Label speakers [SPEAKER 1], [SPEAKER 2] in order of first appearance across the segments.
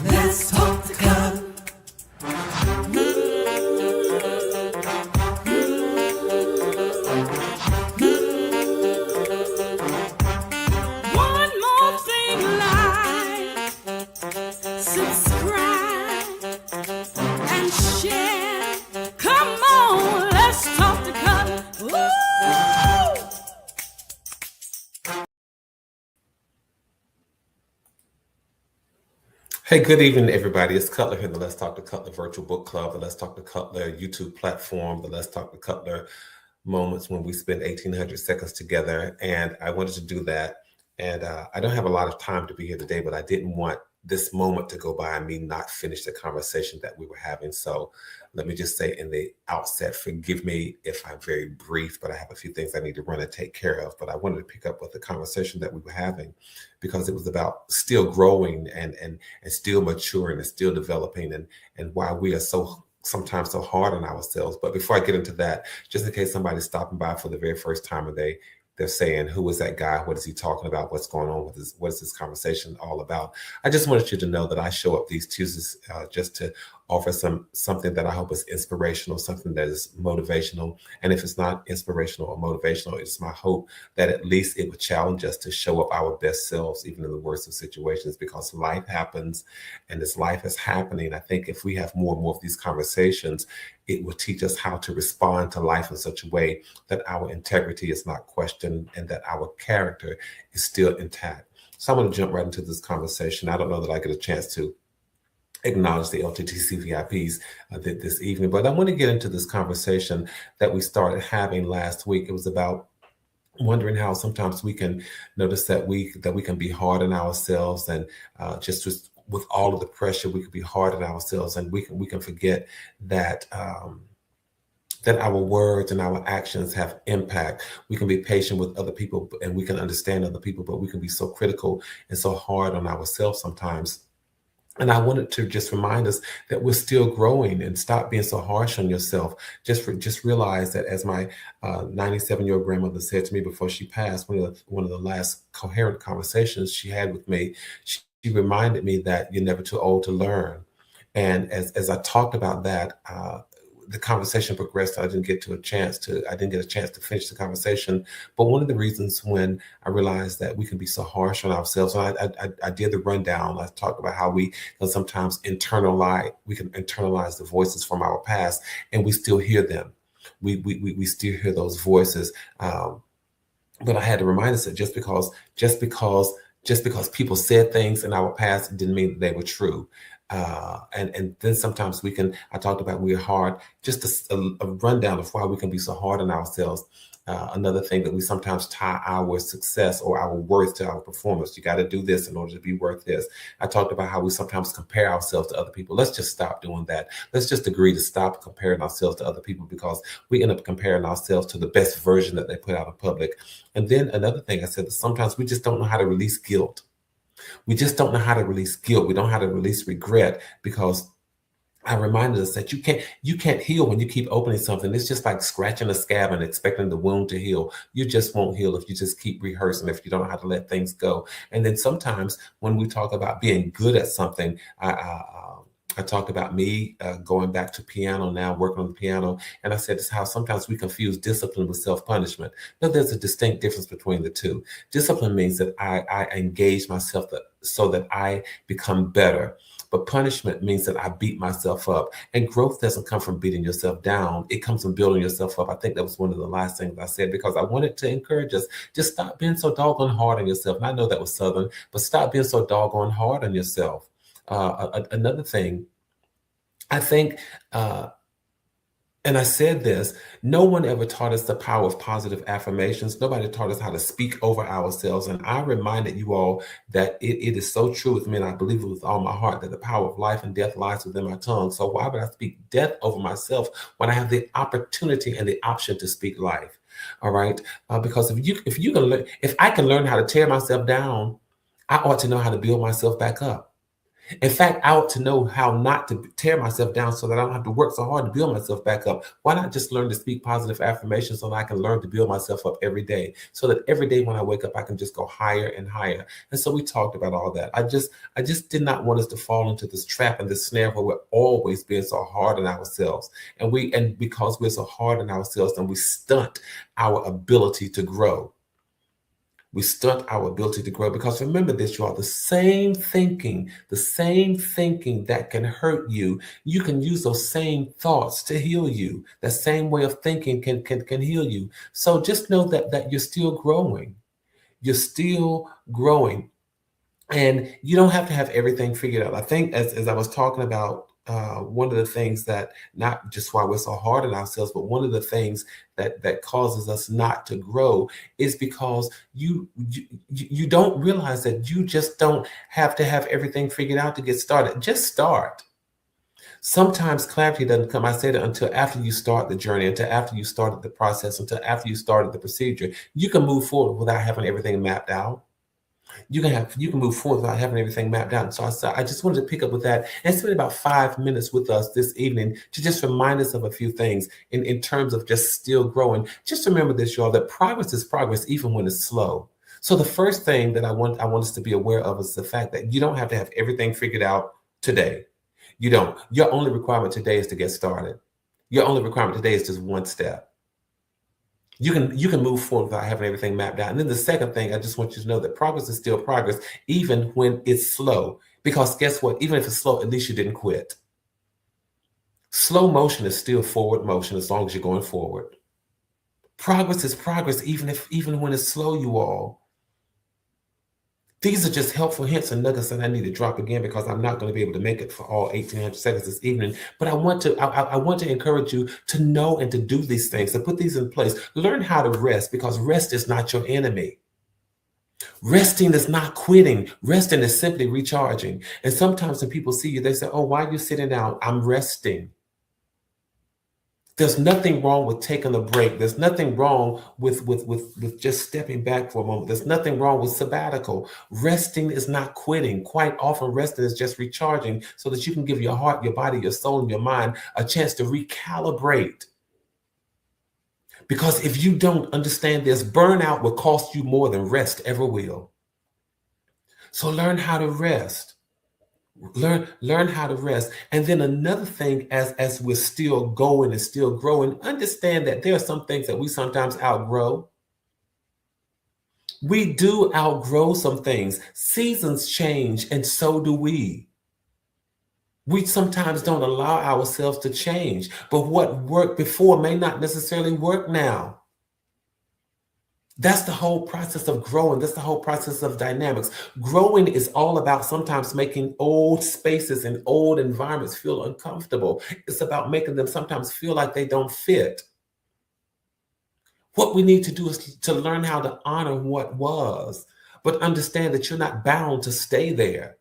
[SPEAKER 1] Let's talk the cut. One more thing, like, subscribe and share. Come on, let's talk the cut. Ooh.
[SPEAKER 2] Hey, good evening, everybody. It's Cutler here, the Let's Talk to Cutler Virtual Book Club, the Let's Talk to Cutler YouTube platform, the Let's Talk to Cutler moments when we spend 1,800 seconds together. And I wanted to do that. And I don't have a lot of time to be here today, but I didn't want this moment to go by and me not finish the conversation that we were having. So let me just say in the outset, forgive me if I'm very brief, but I have a few things I need to run and take care of. But I wanted to pick up with the conversation that we were having because it was about still growing and still maturing and still developing and why we are so sometimes so hard on ourselves. But before I get into that, just in case somebody's stopping by for the very first time and they're saying, who is that guy? What is he talking about? What's going on with this? What is this conversation all about? I just wanted you to know that I show up these Tuesdays just to offer something that I hope is inspirational, something that is motivational. And if it's not inspirational or motivational, it's my hope that at least it would challenge us to show up our best selves, even in the worst of situations, because life happens and this life is happening. I think if we have more and more of these conversations, it will teach us how to respond to life in such a way that our integrity is not questioned and that our character is still intact. So I'm going to jump right into this conversation. I don't know that I get a chance to acknowledge the LTTC VIPs this evening, but I want to get into this conversation that we started having last week. It was about wondering how sometimes we can notice that we can be hard on ourselves and just with all of the pressure, we can be hard on ourselves, and we can forget that that our words and our actions have impact. We can be patient with other people and we can understand other people, but we can be so critical and so hard on ourselves sometimes. And I wanted to just remind us that we're still growing and stop being so harsh on yourself. Just realize that, as my 97-year-old grandmother said to me before she passed, one of the last coherent conversations she had with me, she reminded me that you're never too old to learn. And as I talked about that, the conversation progressed. I didn't get a chance to finish the conversation. But one of the reasons when I realized that we can be so harsh on ourselves, and I did the rundown. I talked about how we can sometimes internalize the voices from our past, and we still hear them. We still hear those voices. But I had to remind us that just because people said things in our past, it didn't mean that they were true. And then sometimes I talked about we're hard, just a rundown of why we can be so hard on ourselves. Another thing that we sometimes tie our success or our worth to our performance. You got to do this in order to be worth this. I talked about how we sometimes compare ourselves to other people. Let's just stop doing that. Let's just agree to stop comparing ourselves to other people, because we end up comparing ourselves to the best version that they put out in public. And then another thing I said, that sometimes we just don't know how to release guilt. We just don't know how to release guilt. We don't know how to release regret, because I reminded us that you can't heal when you keep opening something. It's just like scratching a scab and expecting the wound to heal. You just won't heal if you just keep rehearsing, if you don't know how to let things go. And then sometimes when we talk about being good at something, I talked about me going back to piano now, working on the piano. And I said this, how sometimes we confuse discipline with self-punishment. But there's a distinct difference between the two. Discipline means that I engage myself so that I become better. But punishment means that I beat myself up. And growth doesn't come from beating yourself down. It comes from building yourself up. I think that was one of the last things I said, because I wanted to encourage us. Just stop being so doggone hard on yourself. And I know that was Southern, but stop being so doggone hard on yourself. Another thing, I think, and I said this, no one ever taught us the power of positive affirmations. Nobody taught us how to speak over ourselves. And I reminded you all that it is so true with me, and I believe it with all my heart, that the power of life and death lies within my tongue. So why would I speak death over myself when I have the opportunity and the option to speak life? All right. Because if I can learn how to tear myself down, I ought to know how to build myself back up. In fact, I ought to know how not to tear myself down so that I don't have to work so hard to build myself back up. Why not just learn to speak positive affirmations so that I can learn to build myself up every day, so that every day when I wake up, I can just go higher and higher. And so we talked about all that. I just did not want us to fall into this trap and this snare where we're always being so hard on ourselves. And because we're so hard on ourselves, then we stunt our ability to grow. We stunt our ability to grow, because remember this, you all, the same thinking that can hurt you, you can use those same thoughts to heal you. That same way of thinking can heal you. So just know that you're still growing. You're still growing. And you don't have to have everything figured out. I think as I was talking about, one of the things that, not just why we're so hard on ourselves, but one of the things that causes us not to grow is because you don't realize that you just don't have to have everything figured out to get started. Just start. Sometimes clarity doesn't come, I say that, until after you start the journey, until after you started the process, until after you started the procedure. You can move forward without having everything mapped out. You can move forward without having everything mapped out. And so I just wanted to pick up with that and spend about 5 minutes with us this evening to just remind us of a few things in terms of just still growing. Just remember this, y'all, that progress is progress even when it's slow. So the first thing that I want us to be aware of is the fact that you don't have to have everything figured out today. You don't. Your only requirement today is to get started. Your only requirement today is just one step. You can move forward without having everything mapped out. And then the second thing, I just want you to know that progress is still progress, even when it's slow. Because guess what? Even if it's slow, at least you didn't quit. Slow motion is still forward motion as long as you're going forward. Progress is progress, even when it's slow, you all. These are just helpful hints and nuggets that I need to drop again, because I'm not going to be able to make it for all 1,800 seconds this evening. But I want to encourage you to know and to do these things, to put these in place. Learn how to rest, because rest is not your enemy. Resting is not quitting. Resting is simply recharging. And sometimes when people see you, they say, "Oh, why are you sitting down?" "I'm resting." There's nothing wrong with taking a break. There's nothing wrong with just stepping back for a moment. There's nothing wrong with sabbatical. Resting is not quitting. Quite often, resting is just recharging so that you can give your heart, your body, your soul, and your mind a chance to recalibrate. Because if you don't understand this, burnout will cost you more than rest ever will. So learn how to rest. Learn how to rest. And then another thing, as we're still going and still growing, understand that there are some things that we sometimes outgrow. We do outgrow some things. Seasons change, and so do we. We sometimes don't allow ourselves to change, but what worked before may not necessarily work now. That's the whole process of growing. That's the whole process of dynamics. Growing is all about sometimes making old spaces and old environments feel uncomfortable. It's about making them sometimes feel like they don't fit. What we need to do is to learn how to honor what was, but understand that you're not bound to stay there.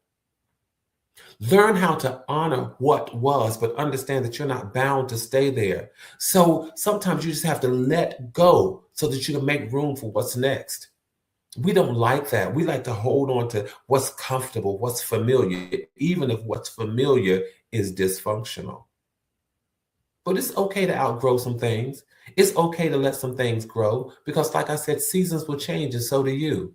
[SPEAKER 2] Learn how to honor what was, but understand that you're not bound to stay there. So sometimes you just have to let go so that you can make room for what's next. We don't like that. We like to hold on to what's comfortable, what's familiar, even if what's familiar is dysfunctional. But it's okay to outgrow some things. It's okay to let some things grow, because like I said, seasons will change, and so do you.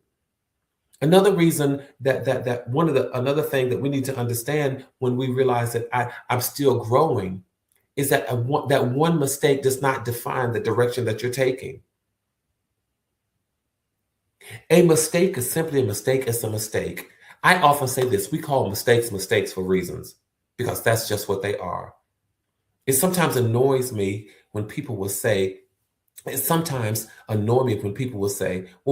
[SPEAKER 2] Another reason another thing that we need to understand when we realize that I'm still growing is that that one mistake does not define the direction that you're taking. A mistake is simply a mistake. It's a mistake. I often say this: we call mistakes for reasons, because that's just what they are. It sometimes annoys me when people will say, well,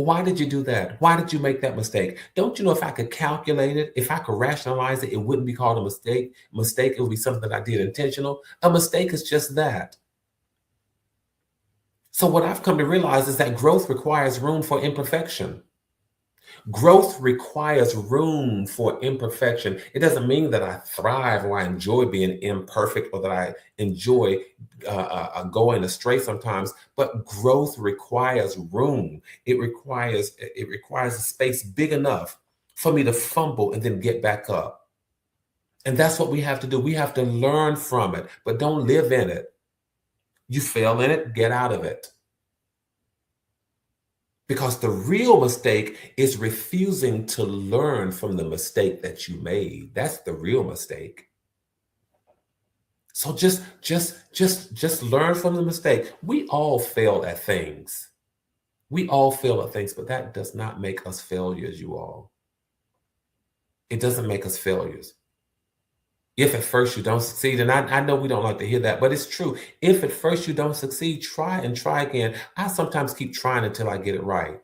[SPEAKER 2] why did you do that? Why did you make that mistake? Don't you know if I could calculate it, if I could rationalize it, it wouldn't be called a mistake. It would be something that I did intentional. A mistake is just that. So what I've come to realize is that growth requires room for imperfection. Growth requires room for imperfection. It doesn't mean that I thrive or I enjoy being imperfect, or that I enjoy going astray sometimes, but growth requires room. It requires a space big enough for me to fumble and then get back up. And that's what we have to do. We have to learn from it, but don't live in it. You fail in it, get out of it. Because the real mistake is refusing to learn from the mistake that you made. That's the real mistake. So just learn from the mistake. We all fail at things. We all fail at things, but that does not make us failures, you all. It doesn't make us failures. If at first you don't succeed, and I know we don't like to hear that, but it's true. If at first you don't succeed, try and try again. I sometimes keep trying until I get it right.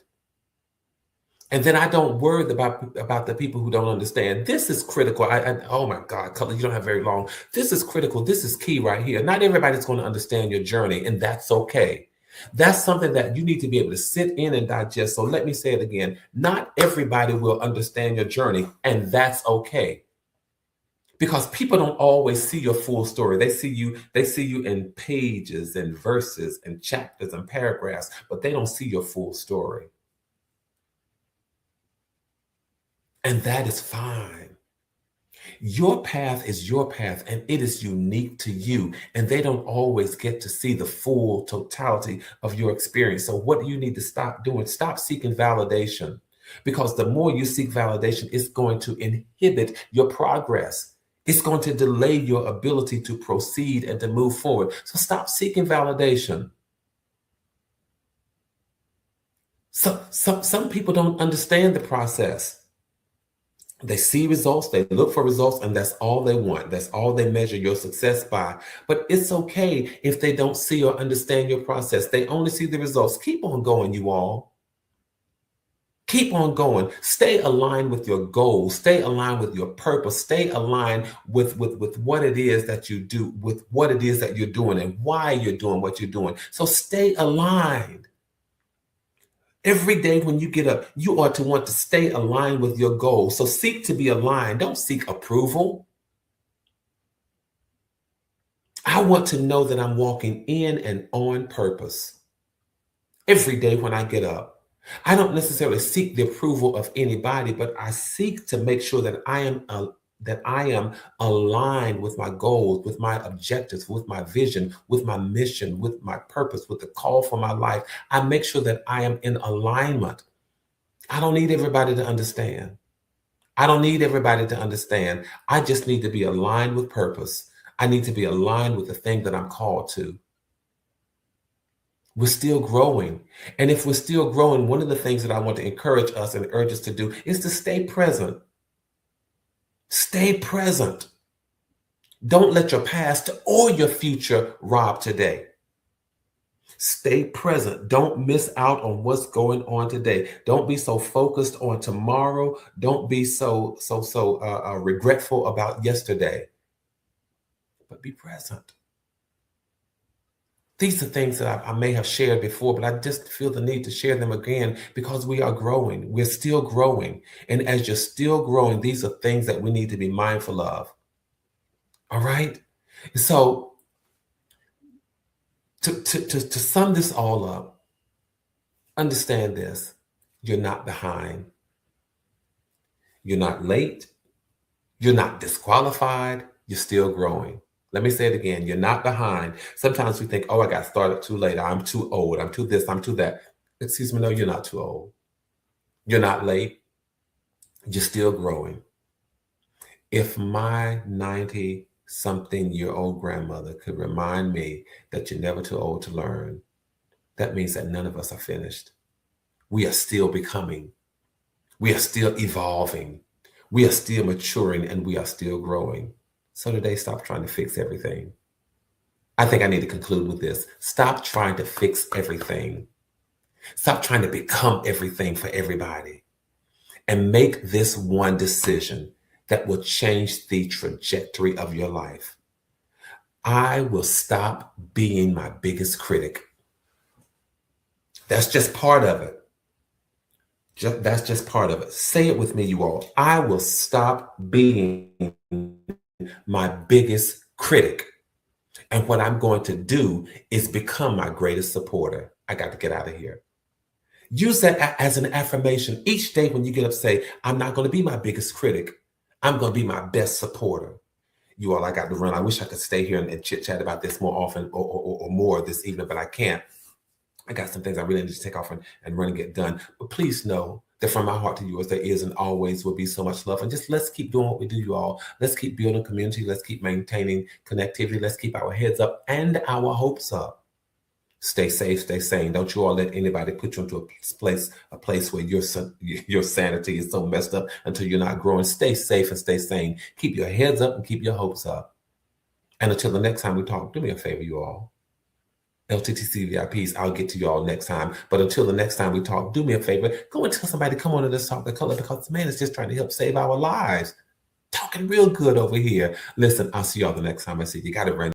[SPEAKER 2] And then I don't worry about the people who don't understand. This is critical. Oh my God, Cutler, you don't have very long. This is critical. This is key right here. Not everybody's going to understand your journey, and that's okay. That's something that you need to be able to sit in and digest. So let me say it again. Not everybody will understand your journey, and that's okay. Because people don't always see your full story. They see you in pages and verses and chapters and paragraphs, but they don't see your full story. And that is fine. Your path is your path, and it is unique to you. And they don't always get to see the full totality of your experience. So what do you need to stop doing? Stop seeking validation. Because the more you seek validation, it's going to inhibit your progress. It's going to delay your ability to proceed and to move forward. So stop seeking validation. So some people don't understand the process. They see results, they look for results, and that's all they want. That's all they measure your success by. But it's okay if they don't see or understand your process. They only see the results. Keep on going, you all. Keep on going. Stay aligned with your goals. Stay aligned with your purpose. Stay aligned with what it is that you do, with what it is that you're doing and why you're doing what you're doing. So stay aligned. Every day when you get up, you ought to want to stay aligned with your goals. So seek to be aligned. Don't seek approval. I want to know that I'm walking in and on purpose. Every day when I get up, I don't necessarily seek the approval of anybody, but I seek to make sure that I am aligned with my goals, with my objectives, with my vision, with my mission, with my purpose, with the call for my life. I make sure that I am in alignment. I don't need everybody to understand. I don't need everybody to understand. I just need to be aligned with purpose. I need to be aligned with the thing that I'm called to. We're still growing. And if we're still growing, one of the things that I want to encourage us and urge us to do is to stay present. Stay present. Don't let your past or your future rob today. Stay present. Don't miss out on what's going on today. Don't be so focused on tomorrow. Don't be so regretful about yesterday. But be present. These are things that I may have shared before, but I just feel the need to share them again because we are growing. We're still growing. And as you're still growing, these are things that we need to be mindful of. All right? So to sum this all up, understand this. You're not behind. You're not late. You're not disqualified. You're still growing. Let me say it again. You're not behind. Sometimes we think, oh, I got started too late. I'm too old. I'm too this. I'm too that. Excuse me. No, you're not too old. You're not late. You're still growing. If my 90-something-year-old grandmother could remind me that you're never too old to learn, that means that none of us are finished. We are still becoming. We are still evolving. We are still maturing, and we are still growing. So today, stop trying to fix everything. I think I need to conclude with this. Stop trying to fix everything. Stop trying to become everything for everybody. And make this one decision that will change the trajectory of your life. I will stop being my biggest critic. That's just part of it. That's just part of it. Say it with me, you all. I will stop being my biggest critic. And what I'm going to do is become my greatest supporter. I got to get out of here. Use that as an affirmation. Each day when you get up, say, I'm not going to be my biggest critic. I'm going to be my best supporter. you all, I got to run. I wish I could stay here and chit chat about this more often or more this evening, but I can't. I got some things I really need to take off and run and get done. But please know that from my heart to yours, there is and always will be so much love. And just let's keep doing what we do, you all. Let's keep building community. Let's keep maintaining connectivity. Let's keep our heads up and our hopes up. Stay safe, stay sane. Don't you all let anybody put you into a place where your sanity is so messed up until you're not growing. Stay safe and stay sane. Keep your heads up and keep your hopes up. And until the next time we talk, do me a favor, you all. LTTC VIPs, I'll get to y'all next time. But until the next time we talk, do me a favor. Go and tell somebody, come on and let's talk the color, because man is just trying to help save our lives. Talking real good over here. Listen, I'll see y'all the next time I see you. Got it, Brandon.